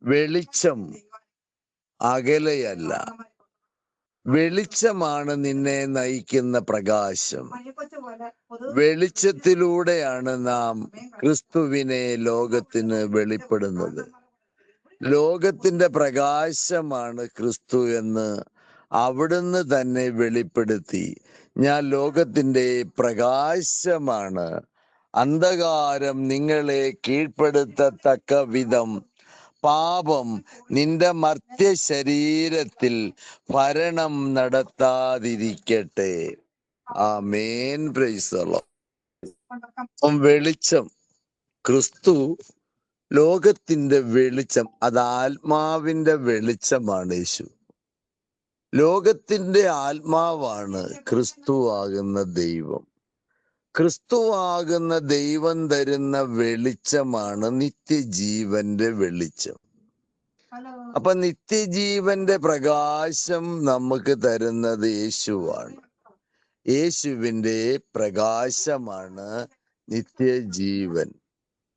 വെളിച്ചം അകലെയല്ല, വെളിച്ചമാണ് നിന്നെ നയിക്കുന്ന പ്രകാശം. വെളിച്ചത്തിലൂടെയാണ് നാം ക്രിസ്തുവിനെ ലോകത്തിന് വെളിപ്പെടുന്നത്. ലോകത്തിന്റെ പ്രകാശമാണ് ക്രിസ്തു എന്ന് അവിടുന്ന് തന്നെ വെളിപ്പെടുത്തി. ഞാൻ ലോകത്തിന്റെ പ്രകാശമാണ്, അന്ധകാരം നിങ്ങളെ കീഴ്പ്പെടുത്തത്തക്ക വിധം പാപം നിന്റെ മർത്യ ശരീരത്തിൽ ഭരണം നടത്താതിരിക്കട്ടെ. ആമേൻ. Praise the lord. വെളിച്ചം, ക്രിസ്തു ലോകത്തിന്റെ വെളിച്ചം, അത് ആത്മാവിന്റെ വെളിച്ചമാണ്. യേശു ലോകത്തിന്റെ ആത്മാവാണ്. ക്രിസ്തു ആകുന്ന ദൈവം, ക്രിസ്തുവാകുന്ന ദൈവം തരുന്ന വെളിച്ചമാണ് നിത്യജീവന്റെ വെളിച്ചം. അപ്പൊ നിത്യജീവന്റെ പ്രകാശം നമുക്ക് തരുന്നത് യേശുവാണ്. യേശുവിന്റെ പ്രകാശമാണ് നിത്യജീവൻ.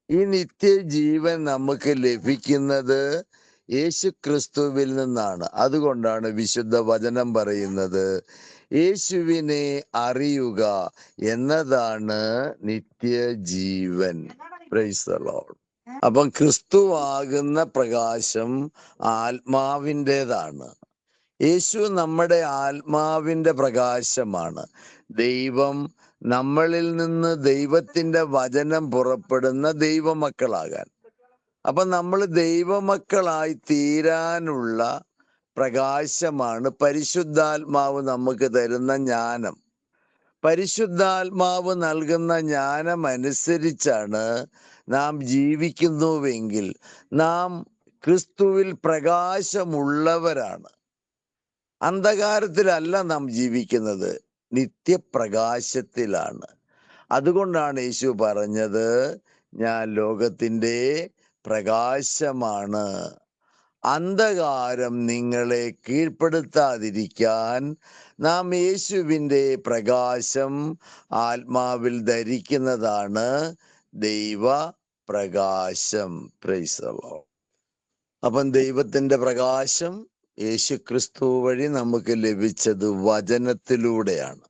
ഈ നിത്യജീവൻ നമുക്ക് ലഭിക്കുന്നത് യേശു ക്രിസ്തുവിൽ നിന്നാണ്. അതുകൊണ്ടാണ് വിശുദ്ധ വചനം പറയുന്നത്, യേശുവിനെ അറിയുക എന്നതാണ് നിത്യജീവൻ. Price the Lord. അപ്പം ക്രിസ്തു ആകുന്ന പ്രകാശം ആത്മാവിൻ്റെതാണ്. യേശു നമ്മുടെ ആത്മാവിന്റെ പ്രകാശമാണ്. ദൈവം നമ്മളിൽ നിന്ന് ദൈവത്തിന്റെ വചനം പുറപ്പെടുന്ന ദൈവമക്കളാകാൻ, അപ്പൊ നമ്മൾ ദൈവമക്കളായി തീരാനുള്ള പ്രകാശമാണ് പരിശുദ്ധാത്മാവ് നമുക്ക് തരുന്ന ജ്ഞാനം. പരിശുദ്ധാത്മാവ് നൽകുന്ന ജ്ഞാനം അനുസരിച്ചാണ് നാം ജീവിക്കുന്നുവെങ്കിൽ നാം ക്രിസ്തുവിൽ പ്രകാശമുള്ളവരാണ്. അന്ധകാരത്തിലല്ല നാം ജീവിക്കുന്നത്, നിത്യപ്രകാശത്തിലാണ്. അതുകൊണ്ടാണ് യേശു പറഞ്ഞത്, ഞാൻ ലോകത്തിന്റെ പ്രകാശമാണ്. അന്ധകാരം നിങ്ങളെ കീഴ്പ്പെടുത്താതിരിക്കാൻ നാം യേശുവിൻ്റെ പ്രകാശം ആത്മാവിൽ ധരിക്കുന്നതാണ് ദൈവ പ്രകാശം. Price the Lord. അപ്പം ദൈവത്തിന്റെ പ്രകാശം യേശു ക്രിസ്തു വഴി നമുക്ക് ലഭിച്ചത് വചനത്തിലൂടെയാണ്.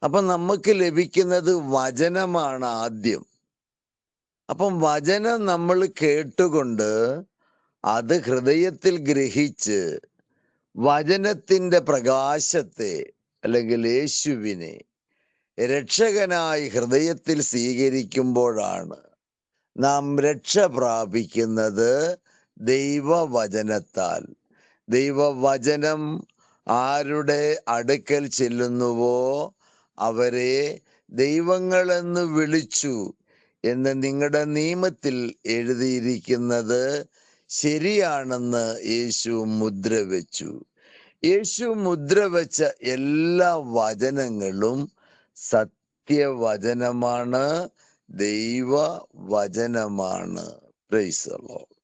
അപ്പൊ നമുക്ക് ലഭിക്കുന്നത് വചനമാണ് ആദ്യം. അപ്പം വചനം നമ്മൾ കേട്ടുകൊണ്ട് അത് ഹൃദയത്തിൽ ഗ്രഹിച്ച് വചനത്തിന്റെ പ്രകാശത്തെ അല്ലെങ്കിൽ യേശുവിനെ രക്ഷകനായി ഹൃദയത്തിൽ സ്വീകരിക്കുമ്പോഴാണ് നാം രക്ഷ പ്രാപിക്കുന്നത് ദൈവവചനത്താൽ. ദൈവവചനം ആരുടെ അടുക്കൽ ചെല്ലുന്നുവോ അവരെ ദൈവങ്ങളെന്ന് വിളിച്ചു എന്ന് നിങ്ങളുടെ നിയമത്തിൽ എഴുതിയിരിക്കുന്നത് ശരിയാണെന്ന് യേശു മുദ്ര വെച്ചു. യേശു മുദ്ര വെച്ച എല്ലാ വചനങ്ങളും സത്യവചനമാണ്, ദൈവവചനമാണ്. Praise the lord.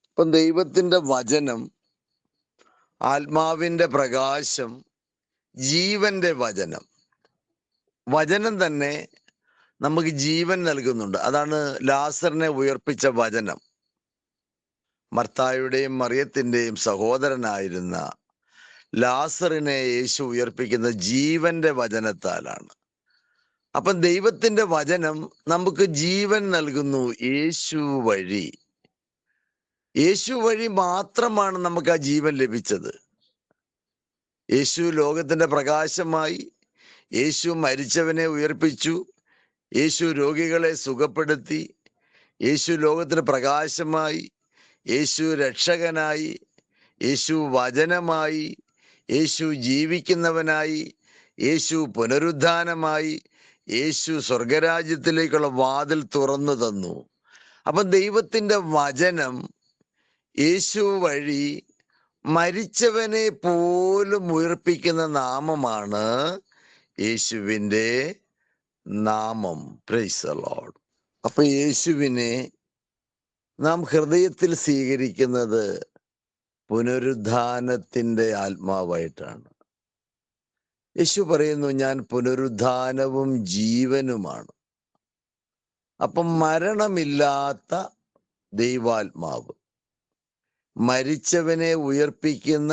ഇപ്പം ദൈവത്തിന്റെ വചനം, ആത്മാവിന്റെ പ്രകാശം, ജീവന്റെ വചനം. വചനം തന്നെ നമുക്ക് ജീവൻ നൽകുന്നുണ്ട്. അതാണ് ലാസറിനെ ഉയർപ്പിച്ച വചനം. മർത്തായുടെയും മറിയത്തിന്റെയും സഹോദരനായിരുന്ന ലാസറിനെ യേശു ഉയർപ്പിക്കുന്ന ജീവന്റെ വചനത്താലാണ്. അപ്പം ദൈവത്തിന്റെ വചനം നമുക്ക് ജീവൻ നൽകുന്നു. യേശു വഴി, യേശു വഴി മാത്രമാണ് നമുക്ക് ആ ജീവൻ ലഭിച്ചത്. യേശു ലോകത്തിന്റെ പ്രകാശമായി, യേശു മരിച്ചവനെ ഉയർപ്പിച്ചു, യേശു രോഗികളെ സുഖപ്പെടുത്തി, യേശു ലോകത്തിന് പ്രകാശമായി, യേശു രക്ഷകനായി, യേശു വചനമായി, യേശു ജീവിക്കുന്നവനായി, യേശു പുനരുദ്ധാനമായി, യേശു സ്വർഗരാജ്യത്തിലേക്കുള്ള വാതിൽ തുറന്നു തന്നു. അപ്പം ദൈവത്തിന്റെ വചനം യേശു വഴി മരിച്ചവനെ പോലും ഉയർപ്പിക്കുന്ന നാമമാണ് യേശുവിൻ്റെ നാമം. Price the Lord. അപ്പൊ യേശുവിനെ നാം ഹൃദയത്തിൽ സ്വീകരിക്കുന്നത് പുനരുദ്ധാനത്തിന്റെ ആത്മാവായിട്ടാണ്. യേശു പറയുന്നു, ഞാൻ പുനരുദ്ധാനവും ജീവനുമാണ്. അപ്പം മരണമില്ലാത്ത ദൈവാത്മാവ്, മരിച്ചവനെ ഉയർപ്പിക്കുന്ന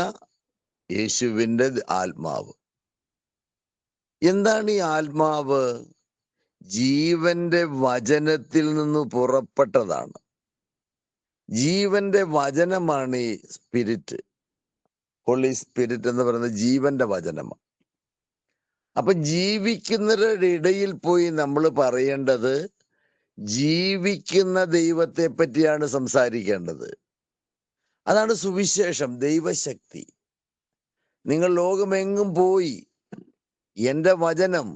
യേശുവിൻ്റെ ആത്മാവ്. എന്താണ് ഈ ആത്മാവ്? ജീവന്റെ വചനത്തിൽ നിന്ന് പുറപ്പെട്ടതാണ്. ജീവന്റെ വചനമാണ് ഈ സ്പിരിറ്റ്. ഹോളി സ്പിരിറ്റ് എന്ന് പറയുന്നത് ജീവന്റെ വചനമാണ്. അപ്പൊ ജീവിക്കുന്നവരുടെ ഇടയിൽ പോയി നമ്മൾ പറയേണ്ടത് ജീവിക്കുന്ന ദൈവത്തെ പറ്റിയാണ് സംസാരിക്കേണ്ടത്. അതാണ് സുവിശേഷം, ദൈവശക്തി. നിങ്ങൾ ലോകമെങ്ങും പോയി എൻ്റെ വചനം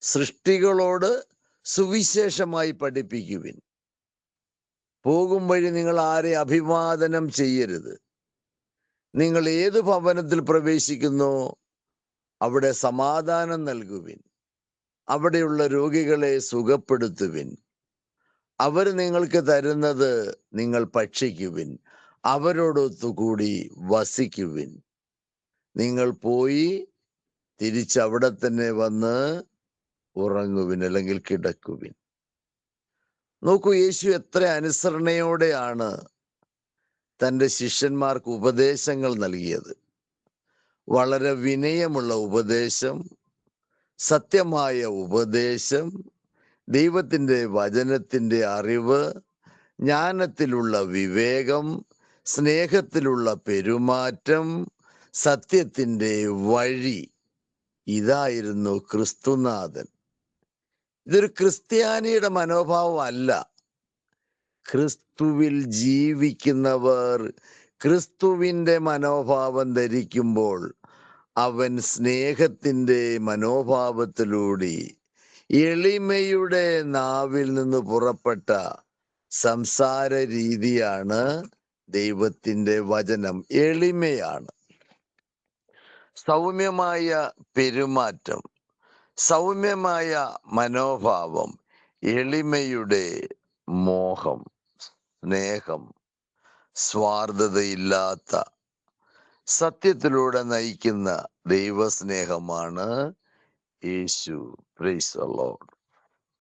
സൃഷ്ടികളോട് സുവിശേഷമായി പഠിപ്പിക്കുവിൻ. പോകും വഴി നിങ്ങൾ ആരെ അഭിവാദനം ചെയ്യരുത്. നിങ്ങൾ ഏത് ഭവനത്തിൽ പ്രവേശിക്കുന്നോ അവിടെ സമാധാനം നൽകുവിൻ. അവിടെയുള്ള രോഗികളെ സുഖപ്പെടുത്തുവിൻ. അവർ നിങ്ങൾക്ക് തരുന്നത് നിങ്ങൾ ഭക്ഷിക്കുവിൻ. അവരോടൊത്തുകൂടി വസിക്കുവിൻ. നിങ്ങൾ പോയി തിരിച്ചവിടെ തന്നെ വന്ന് ഉറങ്ങുവിൻ, അല്ലെങ്കിൽ കിടക്കുവിൻ. നോക്കൂ, യേശു എത്ര അനുസരണയോടെയാണ് തൻ്റെ ശിഷ്യന്മാർക്ക് ഉപദേശങ്ങൾ നൽകിയത്. വളരെ വിനയമുള്ള ഉപദേശം, സത്യമായ ഉപദേശം, ദൈവത്തിൻ്റെ വചനത്തിൻ്റെ അറിവ്, ജ്ഞാനത്തിലുള്ള വിവേകം, സ്നേഹത്തിലുള്ള പെരുമാറ്റം, സത്യത്തിൻ്റെ വഴി. ഇതായിരുന്നു ക്രിസ്തുനാഥൻ. ഇതൊരു ക്രിസ്ത്യാനിയുടെ മനോഭാവം അല്ല. ക്രിസ്തുവിൽ ജീവിക്കുന്നവർ ക്രിസ്തുവിൻ്റെ മനോഭാവം ധരിക്കുമ്പോൾ അവൻ സ്നേഹത്തിൻ്റെ മനോഭാവത്തിലൂടെ എളിമയുടെ നാവിൽ നിന്ന് പുറപ്പെട്ട സംസാര രീതിയാണ് ദൈവത്തിൻ്റെ വചനം. എളിമയാണ്, സൗമ്യമായ പെരുമാറ്റം, സൗമ്യമായ മനോഭാവം, എളിമയുടെ മോഹം, സ്നേഹം, സ്വാർത്ഥതയില്ലാത്ത സത്യത്തിലൂടെ നയിക്കുന്ന ദൈവസ്നേഹമാണ് യേശു. Praise the Lord.